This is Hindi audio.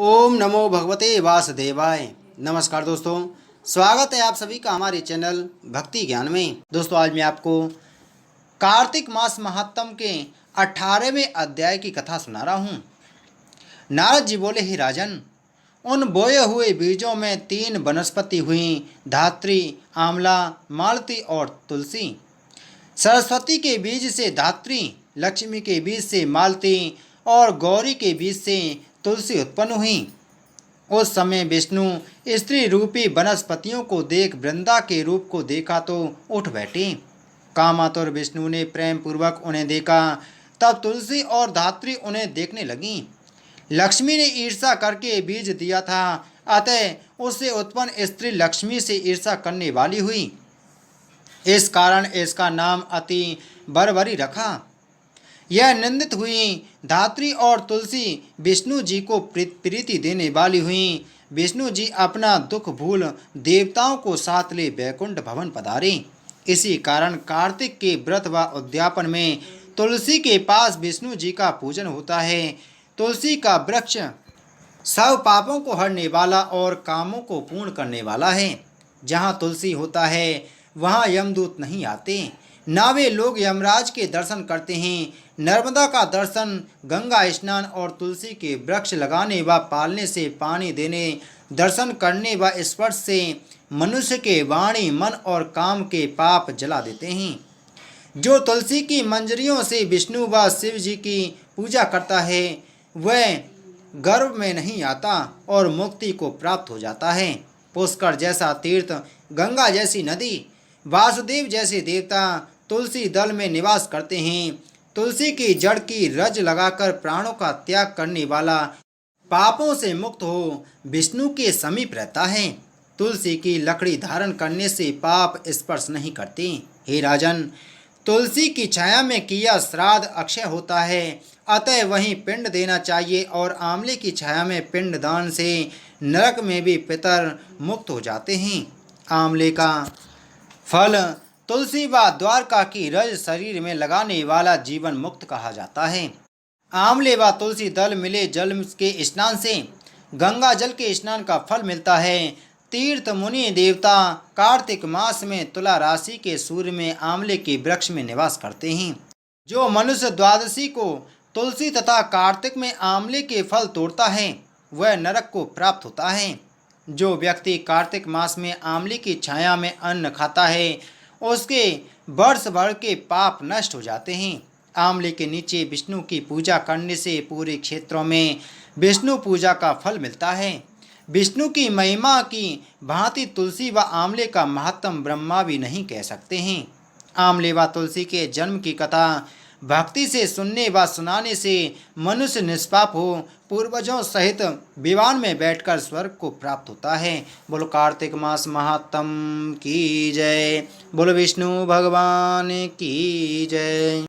ओम नमो भगवते वासुदेवाय। नमस्कार दोस्तों, स्वागत है आप सभी का हमारे चैनल भक्ति ज्ञान में। दोस्तों आज मैं आपको कार्तिक मास महात्म के 18वें अध्याय की कथा सुना रहा हूँ। नारद जी बोले, ही राजन, उन बोए हुए बीजों में 3 वनस्पति हुई, धात्री, आंवला, मालती और तुलसी। सरस्वती के बीज से धात्री, लक्ष्मी के बीज से मालती और गौरी के बीज से तुलसी उत्पन्न हुई। उस समय विष्णु स्त्री रूपी वनस्पतियों को देख वृंदा के रूप को देखा तो उठ बैठी। कामातुर विष्णु ने प्रेम पूर्वक उन्हें देखा, तब तुलसी और धात्री उन्हें देखने लगी। लक्ष्मी ने ईर्षा करके बीज दिया था, अतः उससे उत्पन्न स्त्री लक्ष्मी से ईर्षा करने वाली हुई। इस कारण इसका नाम अति बर्बरी रखा। यह निंदित हुई। धात्री और तुलसी विष्णु जी को प्रीति देने वाली हुई। विष्णु जी अपना दुख भूल देवताओं को साथ ले वैकुंठ भवन पधारे। इसी कारण कार्तिक के व्रत व उद्यापन में तुलसी के पास विष्णु जी का पूजन होता है। तुलसी का वृक्ष सब पापों को हरने वाला और कामों को पूर्ण करने वाला है। जहाँ तुलसी होता है वहाँ यमदूत नहीं आते, ना वे लोग यमराज के दर्शन करते हैं। नर्मदा का दर्शन, गंगा स्नान और तुलसी के वृक्ष लगाने व पालने से, पानी देने, दर्शन करने व स्पर्श से मनुष्य के वाणी, मन और काम के पाप जला देते हैं। जो तुलसी की मंजरियों से विष्णु व शिव जी की पूजा करता है वह गर्भ में नहीं आता और मुक्ति को प्राप्त हो जाता है। पुष्कर जैसा तीर्थ, गंगा जैसी नदी, वासुदेव जैसे देवता तुलसी दल में निवास करते हैं। तुलसी की जड़ की रज लगाकर प्राणों का त्याग करने वाला पापों से मुक्त हो विष्णु के समीप रहता है। तुलसी की लकड़ी धारण करने से पाप स्पर्श नहीं करते। हे राजन, तुलसी की छाया में किया श्राद्ध अक्षय होता है, अतः वहीं पिंड देना चाहिए। और आंवले की छाया में पिंड दान से नरक में भी पितर मुक्त हो जाते हैं। आंवले का फल तुलसी व द्वारका की रज शरीर में लगाने वाला जीवन मुक्त कहा जाता है। आंवले व तुलसी दल मिले जल के स्नान से गंगा जल के स्नान का फल मिलता है। तीर्थ मुनि देवता कार्तिक मास में तुला राशि के सूर्य में आंवले के वृक्ष में निवास करते हैं। जो मनुष्य द्वादशी को तुलसी तथा कार्तिक में आंवले के फल तोड़ता है वह नरक को प्राप्त होता है। जो व्यक्ति कार्तिक मास में आंवले की छाया में अन्न खाता है उसके वर्ष भर के पाप नष्ट हो जाते हैं। आंवले के नीचे विष्णु की पूजा करने से पूरे क्षेत्रों में विष्णु पूजा का फल मिलता है। विष्णु की महिमा की भांति तुलसी व आंवले का महात्म ब्रह्मा भी नहीं कह सकते हैं। आंवले व तुलसी के जन्म की कथा भक्ति से सुनने व सुनाने से मनुष्य निष्पाप हो पूर्वजों सहित विमान में बैठकर स्वर्ग को प्राप्त होता है। बोलो कार्तिक मास महात्म की जय। बोलो विष्णु भगवान की जय।